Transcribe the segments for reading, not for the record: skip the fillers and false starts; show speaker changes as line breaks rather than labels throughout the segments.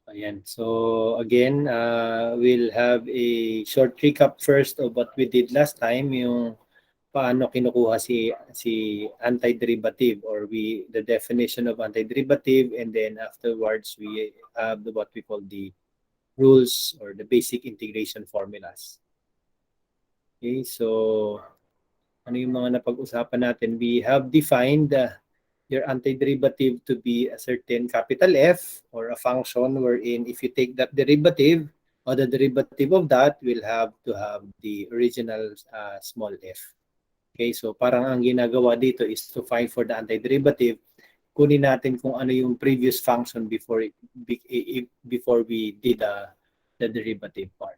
Ayan. So again, we'll have a short recap first of what we did last time, yung paano kinukuha si antiderivative, or the definition of antiderivative, and then afterwards we have what we call the rules or the basic integration formulas. Okay, so ano yung mga napag-usapan natin? We have defined your antiderivative to be a certain capital F, or a function wherein if you take that derivative or the derivative of that, we'll have to have the original small f. Okay, so parang ang ginagawa dito is to find for the antiderivative, kunin natin kung ano yung previous function before we did the derivative part.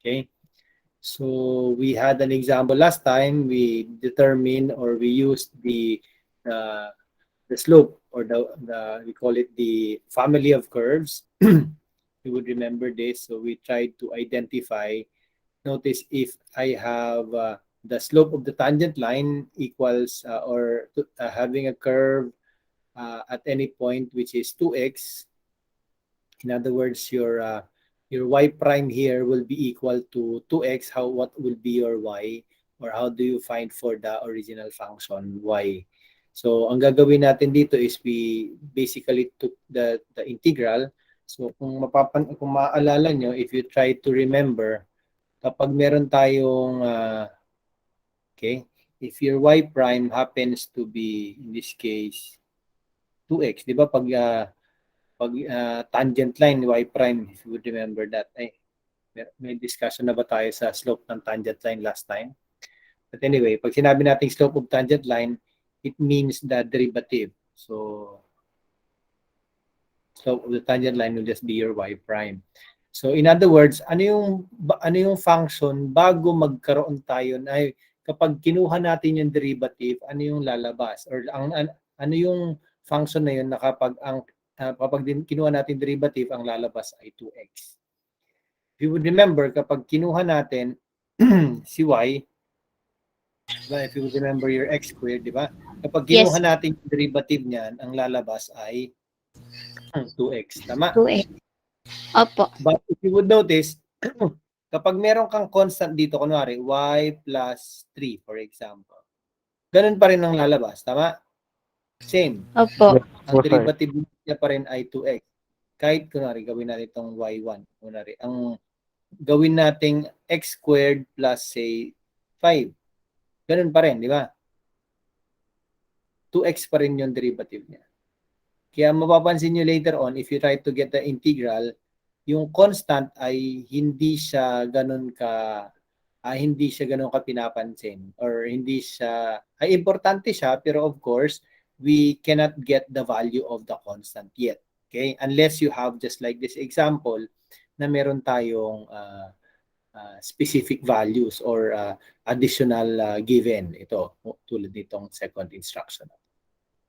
Okay, so we had an example last time. We determined, or we used uh, the slope, or we call it the family of curves. You would remember this. So we tried to identify, notice if I have the slope of the tangent line equals having a curve at any point which is 2x. In other words, your y prime here will be equal to 2x. What will be your y, or how do you find for the original function y? So ang gagawin natin dito is we basically took the integral. So kung maaalala nyo, if you try to remember, kapag meron tayong okay, if your y prime happens to be in this case 2x, di ba, pag tangent line y prime, if you would remember that, may discussion na ba tayo sa slope ng tangent line last time? But anyway, pag sinabi natin slope of tangent line, it means the derivative. So slope of the tangent line will just be your y prime. So in other words, ano yung function bago magkaroon tayo kapag kinuha natin yung derivative, ano yung lalabas, or ano yung function na yun na kapag kinuha natin derivative, ang lalabas ay 2x. If you would remember, kapag kinuha natin si y, diba? If you would remember your x squared, di ba? Kapag kinuha natin yung derivative niyan, ang lalabas ay 2x. Tama?
2x. Opo.
But if you would notice, kapag meron kang constant dito, kunwari, y plus 3, for example, ganun pa rin ang lalabas. Tama? Same.
Opo.
Ang derivative niya pa rin ay 2x. Kahit, kunwari, gawin natin itong y1. Kunwari, ang gawin nating x squared plus, say, 5. Ganun pa rin, di ba? 2x pa rin yung derivative niya. Kaya mapapansin nyo later on, if you try to get the integral, yung constant ay hindi siya ganun ka pinapansin, or hindi siya, ay importante siya, pero of course, we cannot get the value of the constant yet. Okay? Unless you have, just like this example, na meron tayong specific values or additional given. Ito, tulad nitong second instruction.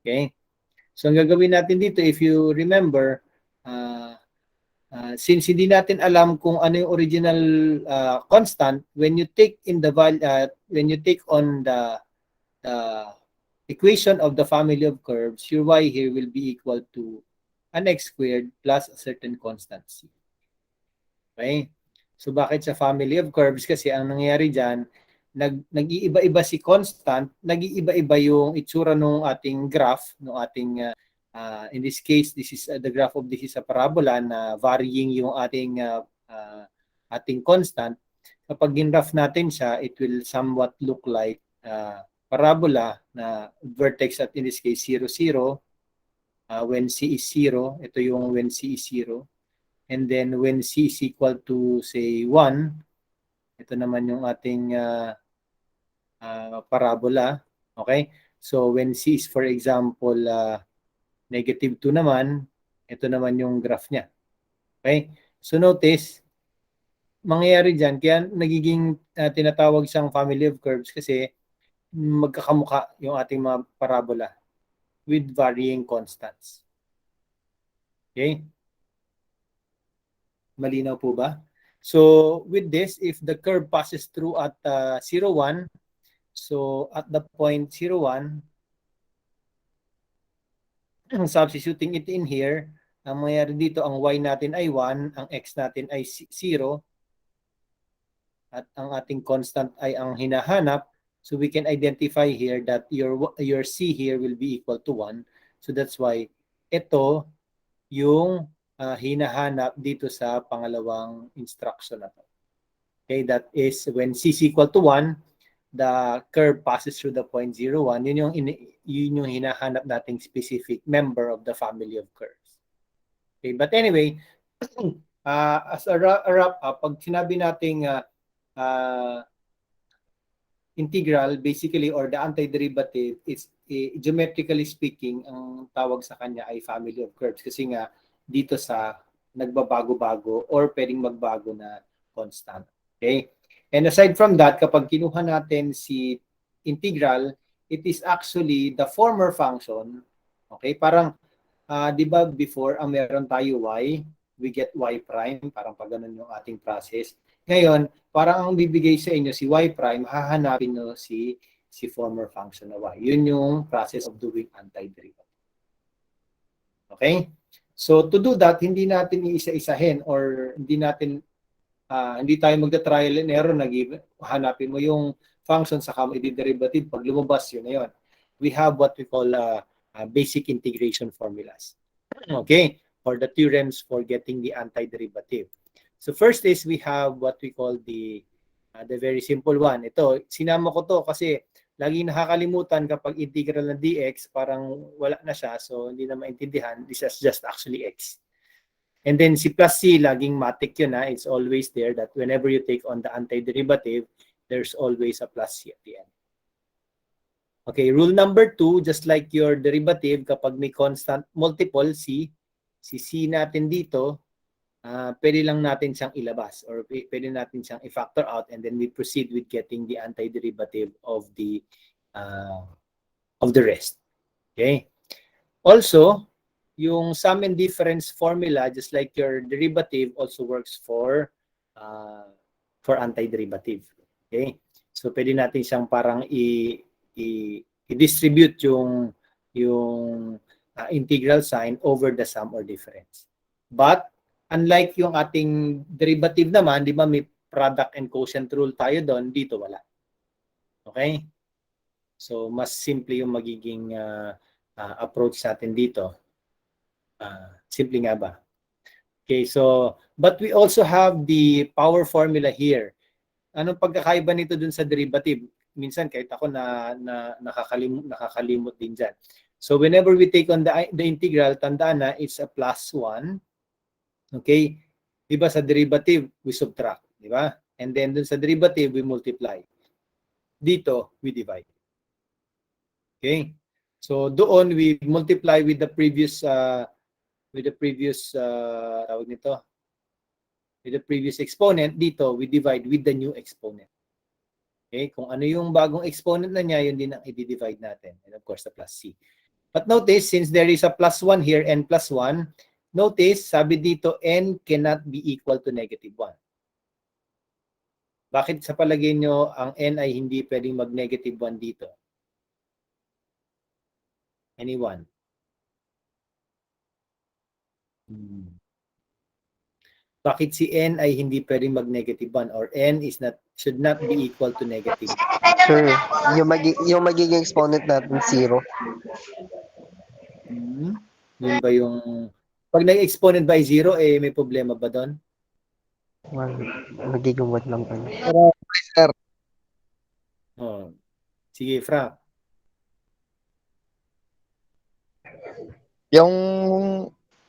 Okay? So ang gagawin natin dito, if you remember, since hindi natin alam kung ano yung original constant, when you take on the equation of the family of curves, your y here will be equal to an x squared plus a certain constant c. Okay? So bakit sa family of curves? Kasi ang nangyayari dyan, nag-iiba-iba si constant, nag-iiba-iba yung itsura ng ating graph, ng ating in this case, this is the graph of this is a parabola na varying yung ating constant. Kapag ginraph natin siya, it will somewhat look like parabola na vertex at in this case 0, 0. When c is 0, ito yung when c is 0. And then when c is equal to, say, 1, ito naman yung ating parabola. Okay? So when c is, for example, negative 2 naman, ito naman yung graph niya. Okay? So notice, mangyayari dyan, kaya nagiging tinatawag siyang family of curves kasi magkakamuka yung ating mga parabola with varying constants. Okay? Malinaw po ba? So with this, if the curve passes through at 0, 1, so at the point 0, 1, substituting it in here, ang mangyayari dito, ang y natin ay 1, ang x natin ay 0, at ang ating constant ay ang hinahanap. So we can identify here that your c here will be equal to 1. So that's why ito yung hinahanap dito sa pangalawang instruction na to. Okay, that is when c is equal to 1, the curve passes through the point 0, 1. Yun yung hinahanap nating specific member of the family of curves. Okay, but anyway, as a wrap up, pag sinabi nating integral, basically, or the antiderivative, is geometrically speaking, ang tawag sa kanya ay family of curves. Kasi nga, dito sa nagbabago-bago or pwedeng magbago na constant. Okay? And aside from that, kapag kinuha natin si integral, it is actually the former function. Okay? Parang, di ba before, ang meron tayo y, we get y prime, parang pag ganun yung ating process. Ngayon, parang ang bibigay sa inyo si y prime, hahanapin nyo si former function na y. Yun yung process of doing antiderivative. Okay? So to do that, hindi natin iisa-isahin or hindi tayo magda-trial and error na hanapin mo yung function sa i-derivative. Pag lumabas, yun na yun. We have what we call basic integration formulas. Okay? Or the theorems for getting the antiderivative. So first is we have what we call the very simple one. Ito, sinama ko to kasi lagi nakakalimutan kapag integral ng dx, parang wala na siya, so hindi na maintindihan. This is just actually x. And then si plus c, laging matic yun ha. It's always there that whenever you take on the antiderivative, there's always a plus c at the end. Okay, rule number 2, just like your derivative, kapag may constant multiple c, si c natin dito, pwede lang natin siyang ilabas or pwede natin siyang i-factor out, and then we proceed with getting the antiderivative of the rest. Okay? Also, yung sum and difference formula, just like your derivative, also works for antiderivative. Okay? So pwede natin siyang parang i-distribute yung integral sign over the sum or difference. But unlike yung ating derivative naman, di ba may product and quotient rule tayo doon, dito wala. Okay? So mas simple yung magiging approach natin dito. Simple nga ba? Okay, so but we also have the power formula here. Anong pagkakaiba nito dun sa derivative? Minsan kahit ako nakakalimot din dyan. So whenever we take on the integral, tandaan na it's a plus 1. Okay? Diba sa derivative, we subtract. Diba? And then dun sa derivative, we multiply. Dito, we divide. Okay? So doon, we multiply with the previous tawag nito, with the previous exponent. Dito, we divide with the new exponent. Okay? Kung ano yung bagong exponent na niya, yun din ang i-divide natin. And of course, the plus c. But notice, since there is a plus 1 here, n plus 1, notice, sabi dito, n cannot be equal to negative 1. Bakit sa palagay nyo, ang n ay hindi pwedeng mag-negative 1 dito? Anyone? Bakit si n ay hindi pwedeng mag-negative 1 or n should not be equal to negative 1?
Sure. Yung magiging exponent natin 0.
Yun ba yung pag nag-exponent by 0, may problema ba doon?
Magiging 1 lang pala.
Sir.
Sige, Frank.
Yung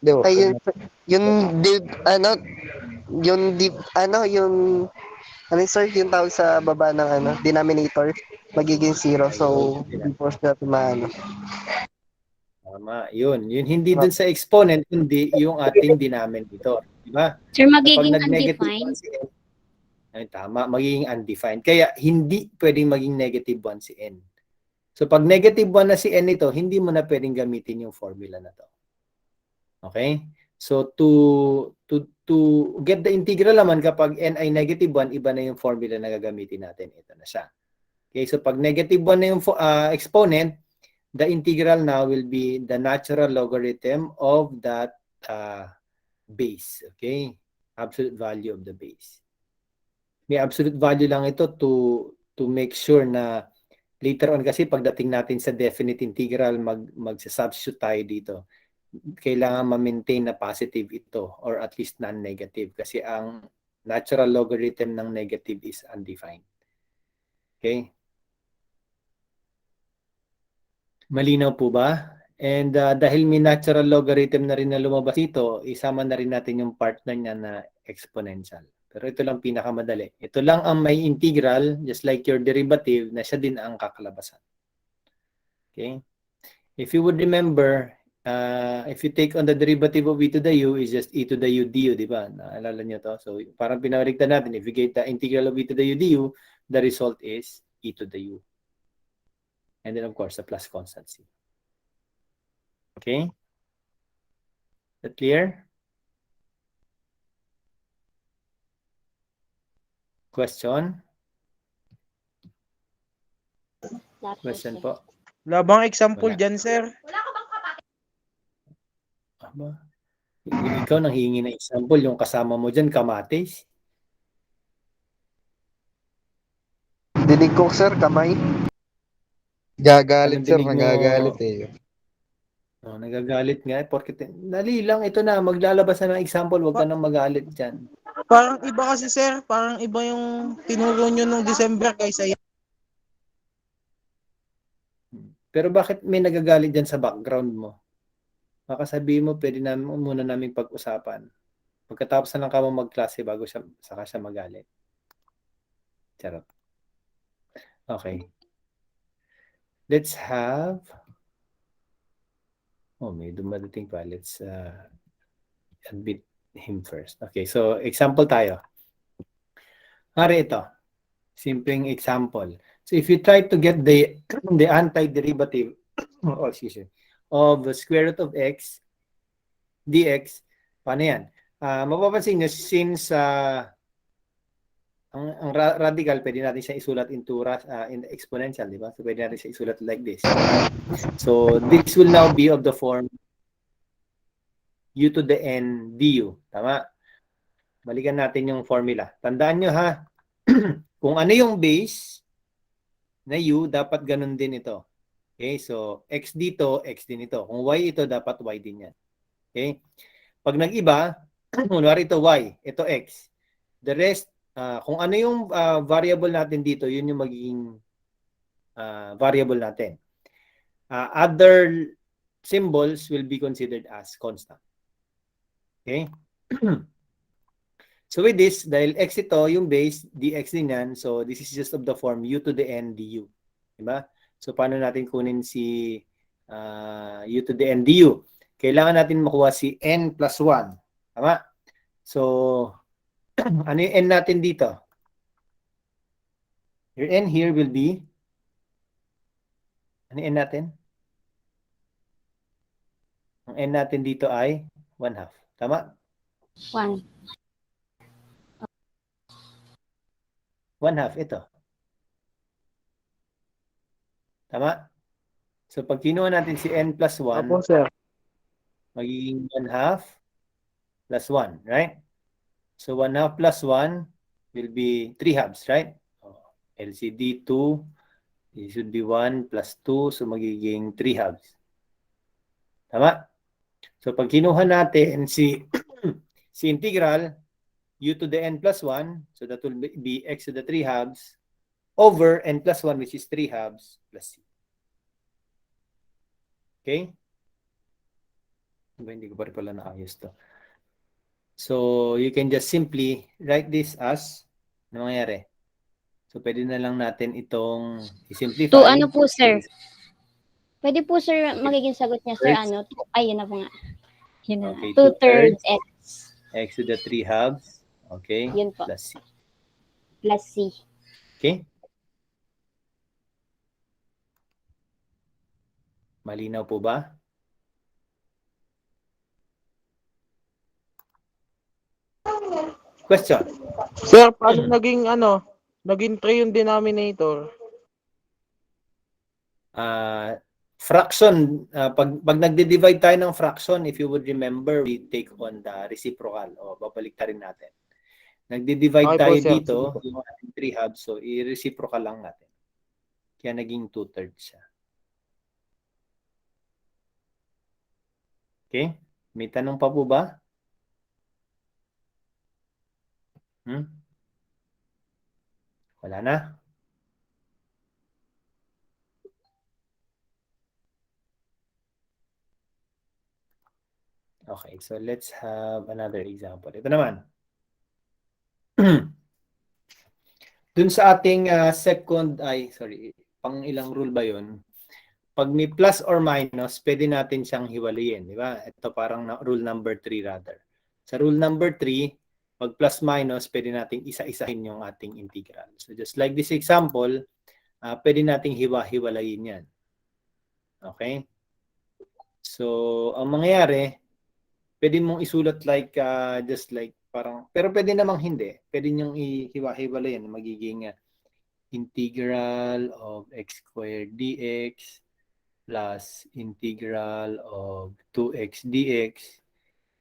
Ay, sir, yung tawag sa baba ng denominator, magiging 0. So, hindi force natin maano.
Tama, yun. Yun hindi dun sa exponent, hindi yung ating denominator. Diba?
Sir, magiging
Kapag nag-negative
undefined?
1 si n, ay tama, magiging undefined. Kaya hindi pwedeng maging negative 1 si n. So pag negative 1 na si n ito, hindi mo na pwedeng gamitin yung formula na to. Okay? So to get the integral naman, kapag n ay negative 1, iba na yung formula na gagamitin natin. Ito na siya. Okay, so pag negative 1 na yung exponent, the integral now will be the natural logarithm of that base. Okay? Absolute value of the base. May absolute value lang ito to make sure na later on kasi pagdating natin sa definite integral, mag-substitute tayo dito. Kailangan ma-maintain na positive ito or at least non-negative kasi ang natural logarithm ng negative is undefined. Okay? Malinaw po ba? And dahil may natural logarithm na rin na lumabas dito, isama na rin natin yung partner niya na exponential. Pero ito lang pinakamadali. Ito lang ang may integral, just like your derivative, na siya din ang kakalabasan. Okay? If you would remember, if you take on the derivative of e to the u is just e to the u du, di ba? Naalala nyo to? So, parang pinabaligtad natin. If we get the integral of e to the u du, the result is e to the u. And then, of course, the plus constancy. Okay? Is that clear? Question? Question po?
Wala bang example
Wala.
dyan, sir?
Aba, ikaw nang hihingi ng example, yung kasama mo dyan, kamatis.
Dinig ko, sir, kamay.
Gagalit,
Anong
sir.
dinig mo?
Nagagalit eh.
Oh, nagagalit nga. Porque dali lang, ito na, maglalabas na ng example, huwag ka nang magalit dyan.
Parang iba kasi, sir. Parang iba yung tinuro nyo nung December kaysa yan.
Pero bakit may nagagalit dyan sa background mo? Baka sabihin mo, pwede namin muna namin pag-usapan. Pagkatapos na lang ka mo magklase bago saka siya magalit. Charot. Okay. Let's have... Oh, may dumadating pa. Let's admit him first. Okay, so example tayo. Hari ito. Simpleng example. So if you try to get the antiderivative of the square root of x dx, paano yan? Mapapansin nyo, since ang radical, pwede natin siya isulat into in exponential, di ba? So pwede natin siya isulat like this. So this will now be of the form u to the n du. Tama? Balikan natin yung formula. Tandaan nyo ha, kung ano yung base na u, dapat ganun din ito. Okay, so x dito, x din ito. Kung y ito, dapat y din yan. Okay? Pag nag-iba, kunwari ito y, ito x. The rest, kung ano yung variable natin dito, yun yung magiging variable natin. Other symbols will be considered as constant. Okay? So with this, dahil x ito, yung base, dx din yan, so this is just of the form u to the n du. Diba? So paano natin kunin si u to the n du? Kailangan natin makuha si n plus 1. Tama? So, ano yung n natin dito? Your n here will be, ano yung n natin? Ang n natin dito ay 1/2. Tama?
1.
1/2 ito. Tama? So pag kinuha natin si n plus 1,
Opo, sir.
magiging 1/2 plus 1, right? So 1/2 plus 1 will be 3/2, right? LCD 2, it should be 1 plus 2, so magiging 3/2. Tama? So pag kinuha natin si si integral u to the n plus 1, so that will be x to the 3/2 over n plus 1, which is 3/2 plus c. Okay? Hindi ko pa rin pala naayos to. So, you can just simply write this as, ano mangyayari? So, pwede na lang natin itong i-simplify.
2 ano po, sir? Pwede po, sir, magiging sagot niya, sir, ano? Ay, yun na po nga. Yun na.
Okay,
2/3 x.
X to the 3/2. Okay.
Yun po.
Plus c.
Plus c.
Okay? Malinaw po ba? Question?
Sir, paano naging naging 3 yung denominator?
fraction, pag nagde-divide tayo ng fraction, if you would remember, we take on the reciprocal. O, babalik ta rin natin. Nagde-divide
Okay po,
tayo
sir.
dito,
Sige po.
yung ating 3 halves, so i-reciprocal lang natin. Kaya naging 2/3 siya. Okay? May tanong pa po ba? Wala na? Okay, so let's have another example. Ito naman. Dun sa ating pang ilang rule ba yun? Pag may plus or minus, pwede natin siyang hiwalayin, di ba? Ito parang rule number 3 rather. Sa rule number 3, pag plus minus, pwede nating isa-isahin yung ating integral. So just like this example, pwede nating hiwa-hiwalayin yan. Okay? So, ang mangyayari, pwede mong isulat like, just like parang, pero pwede namang hindi. Pwede nyong ihiwa-hiwalayin. Magiging integral of x squared dx plus integral of 2x dx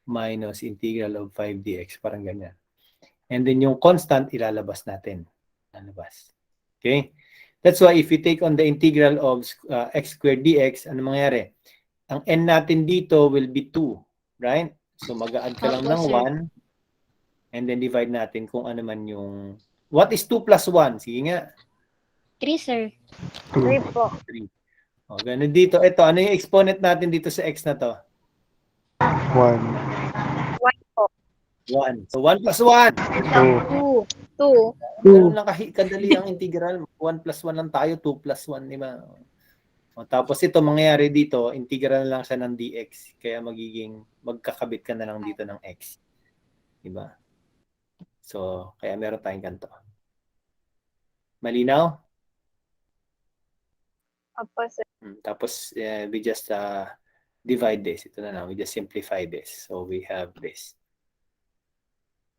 minus integral of 5 dx. Parang ganyan. And then yung constant, ilalabas natin. Lalabas. Okay? That's why if you take on the integral of x squared dx, ano mangyayari? Ang n natin dito will be 2. Right? So mag-a-add ka lang
Opo,
ng
sir.
1 and then divide natin kung ano man yung... What is 2 plus 1? Sige nga.
3, sir.
3
po.
3. O, ganun dito. Ito, ano yung exponent natin dito sa x na to?
1
1. So 1 plus 1.
2
2.
Ganun lang kadali ang integral. 1 plus 1 lang tayo. 2 plus 1, di ba? O, tapos ito, mangyayari dito, integral na lang siya ng dx. Kaya magkakabit ka na lang dito ng x. Di ba? So, kaya meron tayong ganito. Malinaw?
Opo, sir.
Tapos, we just divide this. Ito na lang. We just simplify this. So, we have this.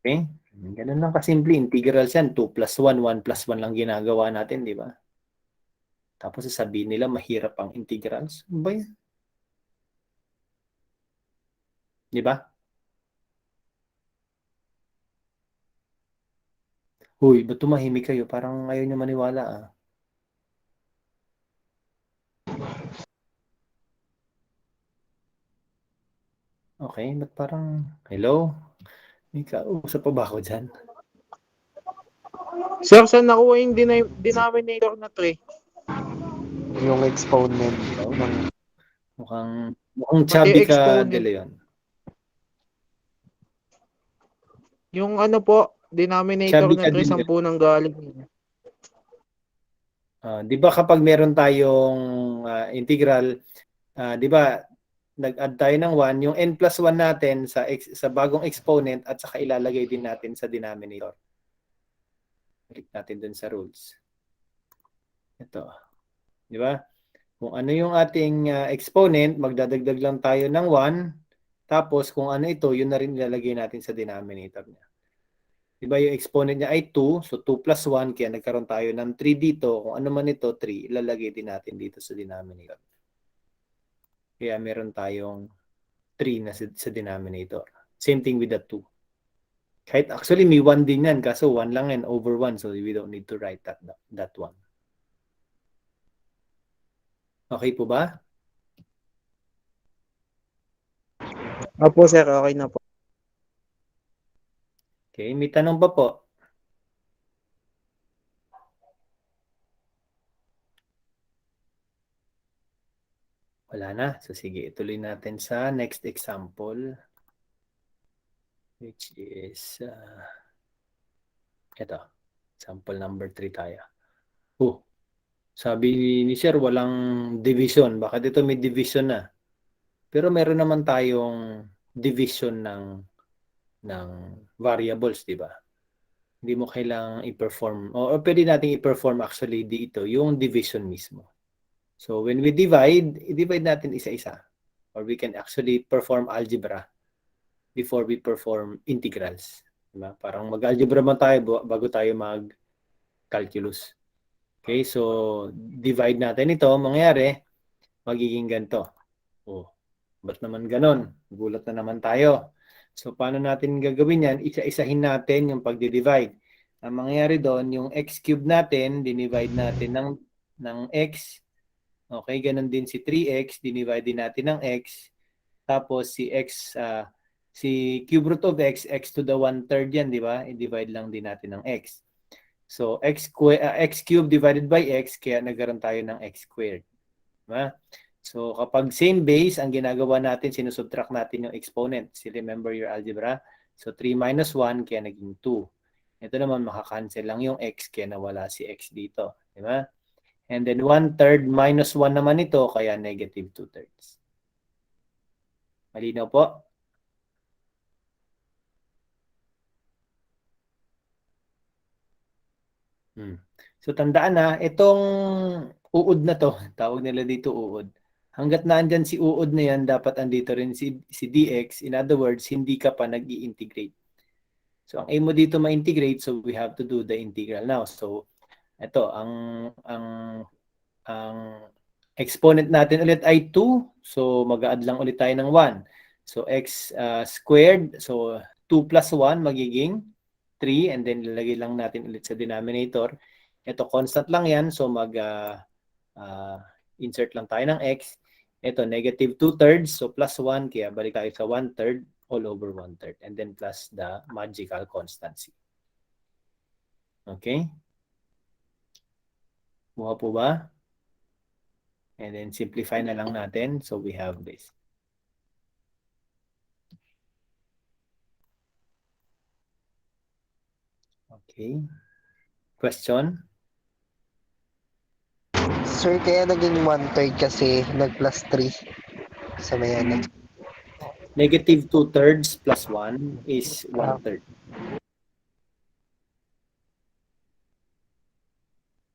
Okay? Ganun lang kasimple. Integrals yan. 2 plus 1, 1 plus 1 lang ginagawa natin, di ba? Tapos sasabihin nila, mahirap ang integrals. Ano ba yan? Di ba? Huy, ba't tumahimik kayo? Parang ayaw nyo maniwala ah. Okay, ba't parang, hello? May kausap pa ba ako dyan?
Sir, saan nakuha yung denominator na 3?
yung exponent ng
Mukhang
Pati
chubby ka,
exponent.
De Leon.
Yung ano po, denominator
Chubby
na
ka
3,
din.
10 nang galing.
Di ba kapag meron tayong integral, di ba nag-add tayo ng 1, yung n plus 1 natin sa bagong exponent at saka ilalagay din natin sa denominator. Balik natin dun sa rules. Ito. Di ba? Kung ano yung ating exponent, magdadagdag lang tayo ng 1. Tapos kung ano ito, yun na rin ilalagay natin sa denominator niya. Di ba yung exponent niya ay 2, so 2 plus 1, kaya nagkaroon tayo ng 3 dito. Kung ano man ito, 3, ilalagay din natin dito sa denominator. Kaya meron tayong 3 na sa denominator. Same thing with the 2. Kahit actually may 1 din yan, kaso 1 lang and over 1, so we don't need to write that 1. Okay po ba?
Opo, sir. Okay na po.
Okay, may tanong pa po? Wala na. So sige, ituloy natin sa next example. Which is, ito. Sample number 3 tayo. Sabi ni Sir, walang division. Baka dito may division na. Pero meron naman tayong division ng variables, di ba? Hindi mo kailangang i-perform. O pwede natin i-perform actually dito yung division mismo. So when we i-divide natin isa-isa. Or we can actually perform algebra before we perform integrals. Diba? Parang mag-algebra man tayo bago tayo mag-calculus. Okay, so divide natin ito. Mangyayari, magiging ganito. Oh, ba't naman ganon? Gulat na naman tayo. So, paano natin gagawin yan? Isa-isahin natin yung pagdi-divide. Ang mangyayari doon, yung x cube natin, dinivide natin ng x. Okay, ganun din si 3x, dinivide din natin ng x. Tapos si x, si cube root of x, x to the 1/3 yan, di ba? I-divide lang din natin ng x. So, x cube divided by x, kaya nagkaroon tayo ng x squared. Diba? So, kapag same base, ang ginagawa natin, sinusubtract natin yung exponent. Still remember your algebra? So, 3 minus 1, kaya naging 2. Ito naman, makakancel lang yung x, kaya nawala si x dito. Diba? And then, 1/3 minus 1 naman ito, kaya negative 2/3. Malinaw po? So, tandaan na, itong uod na to, tawag nila dito uod. Hanggat naandyan si uod na yan, dapat andito rin si dx. In other words, hindi ka pa nag-i-integrate. So, ang aim mo dito ma-integrate, so we have to do the integral now. So, ito, ang exponent natin ulit ay 2. So, mag-a-add lang ulit tayo ng 1. So, x squared. So, 2 plus 1 magiging 3. And then, lalagay lang natin ulit sa denominator. Ito, constant lang yan. So, insert lang tayo ng x. Ito, negative 2/3. So, plus 1. Kaya balik tayo sa 1/3 all over 1/3. And then, plus the magical constancy. Okay? Buha po ba? And then, simplify na lang natin. So, we have this. Okay. Question?
Sir, kaya naging 1/3 kasi nag-plus 3 sa may ano.
Negative 2/3 plus 1 is 1/3.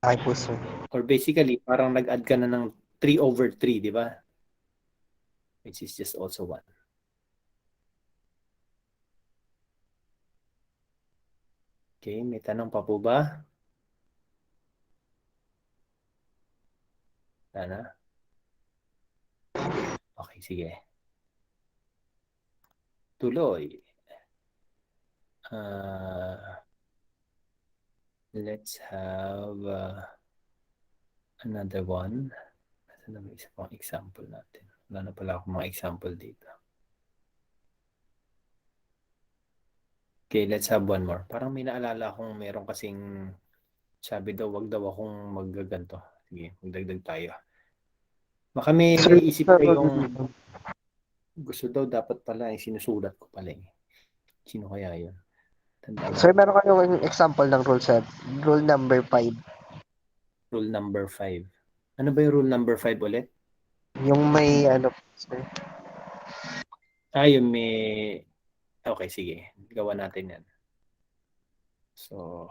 Ay po, sir.
Or basically, parang nag-add ka na ng 3 over 3, di ba? Which is just also 1. Okay, may tanong pa po ba? Sana? Okay, sige. Tuloy. Let's have another one. Saan na may isa pang example natin? Wala na pala akong mga example dito. Okay, let's have one more. Parang may naalala akong meron kasing sabi daw, wag daw akong maggaganto. Sige, magdagdag tayo. Baka may naiisip kayong gusto daw dapat pala, sinusulat ko pala eh. Sino kaya yun? Tandaan
Sir,
natin.
meron kayong example ng rule set. Rule number 5.
Rule number 5. Ano ba yung rule number 5 ulit?
Yung may ano, sir.
Yung may... Okay, sige. Gawa natin yan. So,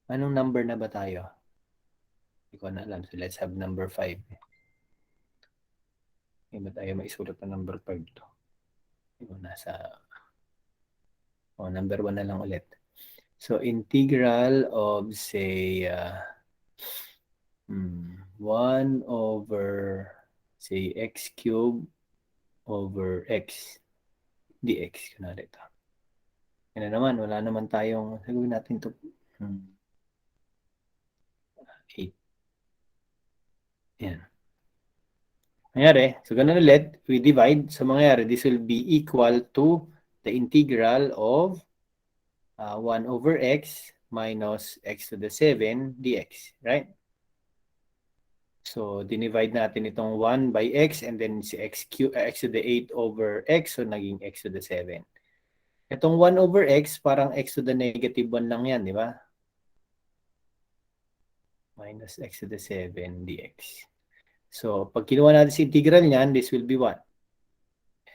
anong number na ba tayo? Hindi ko na alam. So, let's have number 5. Hindi ba tayo maisulat na number 5 to? Hindi ko nasa... number 1 na lang ulit. So, integral of, say, 1 over, say, x cube over x dx. Kunwari ito. Yan na naman. Wala naman tayong, gawin natin ito. 8. Yan. Mangyari, so ganun ulit, we divide. So mangyari, this will be equal to the integral of 1 over x minus x to the 7 dx, right? So, dinivide natin itong 1 by x and then si x to the 8 over x, so naging x to the 7. Itong 1 over x, parang x to the negative 1 lang yan, di ba? Minus x to the 7 dx. So, pag kinuha natin si integral niyan, this will be what?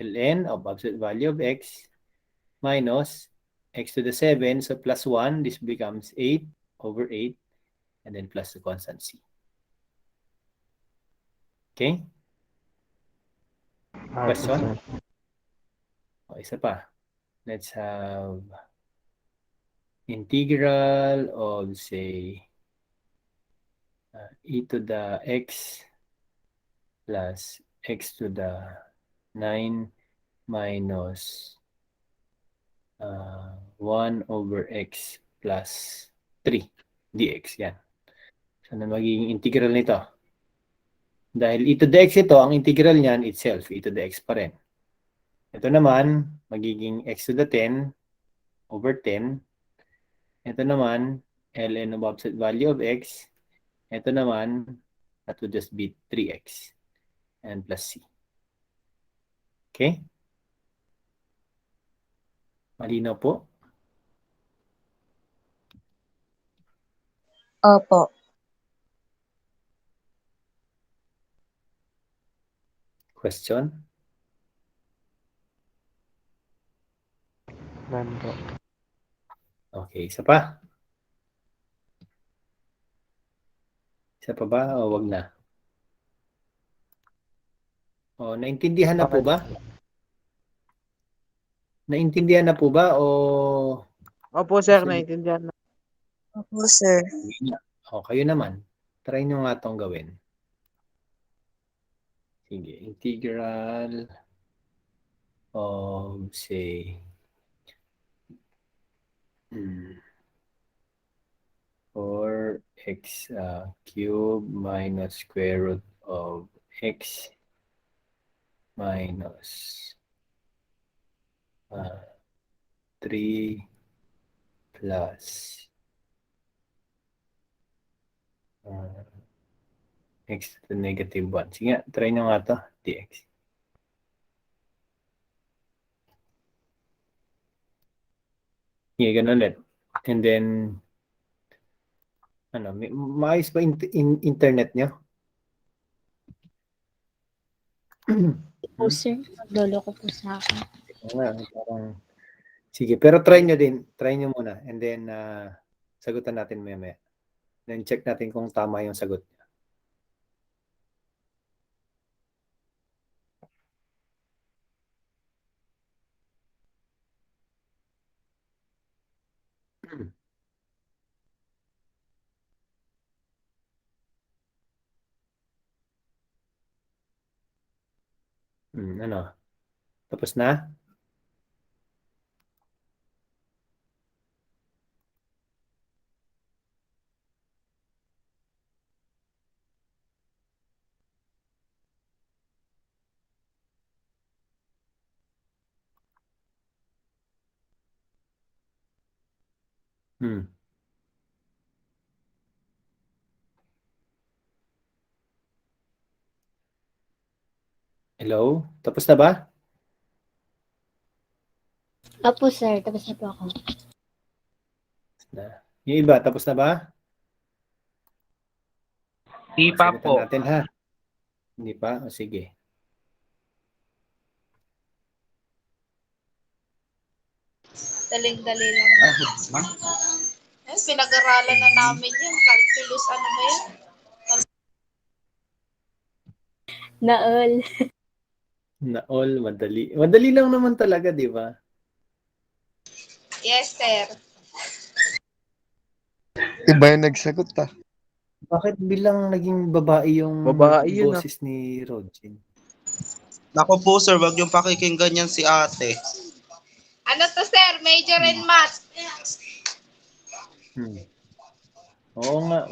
ln of absolute value of x minus x to the 7. So, plus 1, this becomes 8 over 8 and then plus the constant c. Okay? Question? Isa pa. Let's have integral of, say, e to the x plus x to the 9 minus 1 over x plus 3 dx. Yan. So, ano magiging integral nito? Dahil e to the x ito, ang integral niyan itself, e to the x pa rin. Ito naman, magiging x to the 10 over 10. Ito naman, ln of absolute value of x. Ito naman, that would just be 3x and plus c. Okay? Malinaw po?
Opo.
Question?
None po.
Okay, isa pa? Isa pa ba o wag na? O, naintindihan na po ba? Naintindihan na po ba o...
Opo, sir, naintindihan na.
Opo, sir.
O, kayo naman. Try nyo nga itong gawin. Sige, integral of, say, 4x cube minus square root of x minus 3 plus x to the negative 1. Sige nga, try nyo nga ito, dx. Sige, ganun ulit. And then, ano, maayos ba internet nyo?
Po, sir. Lolo ko po sa akin.
Parang, sige, pero try nyo din. Try nyo muna. And then, sagutan natin maya. Then, check natin kung tama yung sagot. Ano? Tapos na? Hello? Tapos na ba?
Opo, sir. Tapos na po ako.
Na. Yung iba, tapos na ba?
Di pa
Sagutan
po.
natin ha. Hindi pa? O sige.
Daling-dali lang. Pinag-aralan na namin yan. Calculus, ano ba yan?
Naol.
Na-all, madali. Madali lang naman talaga, di ba?
Yes, sir.
Iba yung nagsagot ah.
Bakit bilang naging babae yung
Babae yun,
boses ni Rodjin?
Naku po sir, wag yung pakikinggan yan si ate.
Ano to, sir? Major in math.
Oo nga,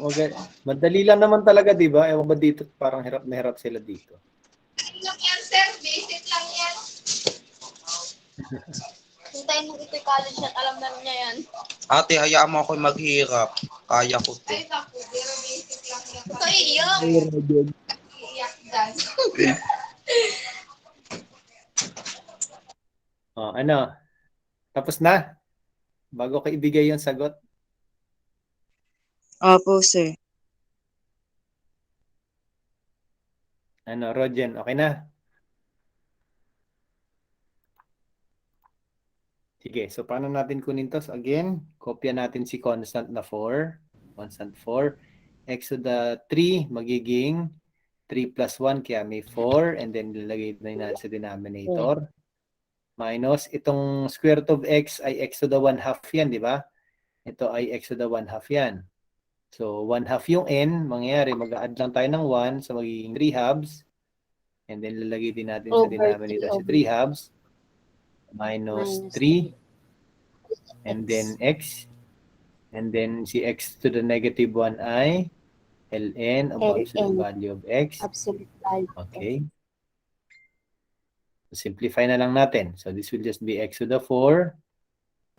madali lang naman talaga, di ba? Ewan ba dito, parang hirap na hirap sila dito.
Ano lang yan, sir? Basic lang yan. Hintayin mo ito college at alam na niya yan.
Ate, hayaan mo ako maghirap. Kaya ko to.
Ay, naku, pero basic lang yan. Ito iyon. Iyak dyan.
Ano? Tapos na? Bago ko ibigay yung sagot?
Opo, sir.
Ano, Rodjen, okay na? Sige, so paano natin kunin to? So again, kopya natin si constant na 4. Constant 4. X to the 3, magiging 3 plus 1, kaya may 4. And then, lalagay na natin sa denominator. Minus, itong square root of x ay x to the 1/2 yan, di ba? Ito ay x to the 1/2 yan. So, 1/2 yung n, mangyayari, mag-add lang tayo ng 1, so magiging 3 halves. And then lalagay din natin sa
Over
denominator
3
si
over
3 halves minus
minus
3 and
x.
then x. And then si x to the negative 1 ay ln of absolute
ln
value of x.
absolute value.
Okay. Simplify na lang natin. So this will just be x to the 4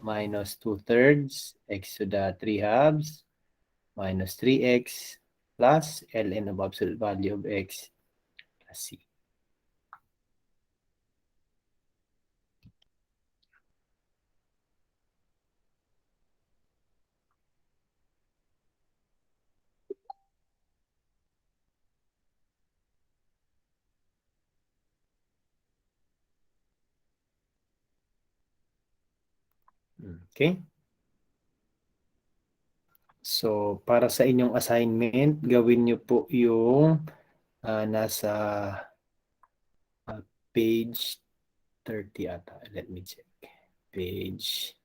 minus 2/3 x to the 3 halves minus 3x plus ln of absolute value of x plus c. Okay. So, para sa inyong assignment, gawin nyo po yung nasa page 30 ata. Let me check. Page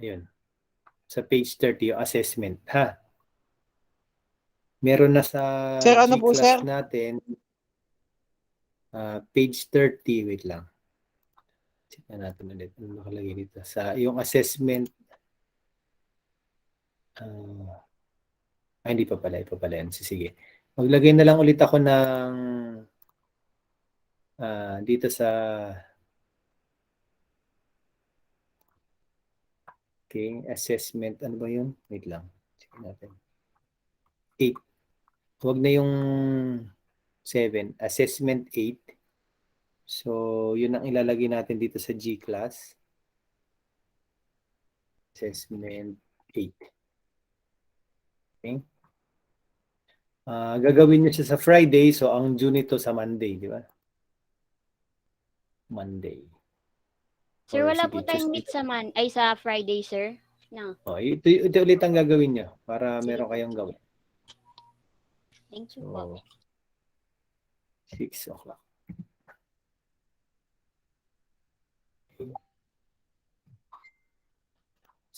ayun. Sa page 30 yung assessment, ha? Meron na sa
Sir, ano po,
G-class
sir?
natin page 30, wait lang. Check na natin ulit. Ano nakalagay dito? Sa yung assessment hindi pa pala. Yan. Sige. Maglagay na lang ulit ako ng dito sa okay, assessment. Ano ba yun? Wait lang. Check natin. 8. Huwag na yung 7. Assessment 8. So, yun ang ilalagay natin dito sa G-class. Assessment 8. Okay. Gagawin nyo siya sa Friday. So, ang due nito sa Monday. Di ba? Monday.
Sir,
Or
wala
sige,
po tayong meet sa sa Friday, sir. No.
Ito ulit ang gagawin nyo para
Sige
meron
po.
kayong gawin.
Thank you po.
6 o'clock.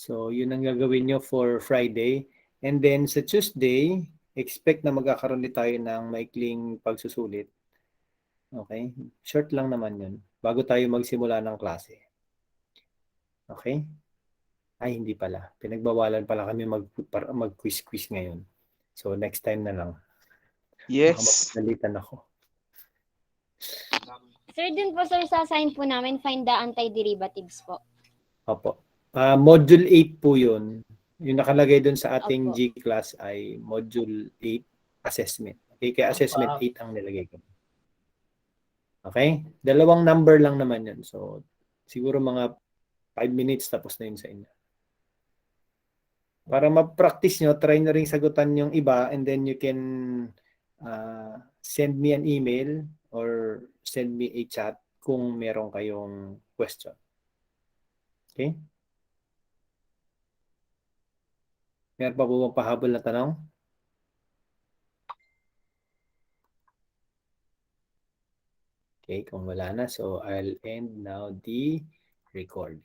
So, yun ang gagawin nyo for Friday. And then sa Tuesday, expect na magkakaroon din tayo ng maikling pagsusulit. Okay? Short lang naman yun. Bago tayo magsimula ng klase. Okay? Ay, hindi pala. Pinagbawalan pala kami mag-quiz-quiz ngayon. So, next time na lang. Baka
Yes.
mapagalitan ako.
Sir, din po sir, sa assign po namin, find the antiderivatives po.
Opo. Module 8 po yun. Yung nakalagay dun sa ating
Opo.
G-class ay Module 8 Assessment. Okay, kaya Assessment 8 ang nilagay ko. Okay? Dalawang number lang naman yun. So, siguro mga 5 minutes tapos na yun sa inyo. Para ma-practice nyo, try nyo rin sagutan yung iba and then you can send me an email or send me a chat kung meron kayong question. Okay? Meron pa po bang pahabol na tanong? Okay, kung wala na, so I'll end now the recording.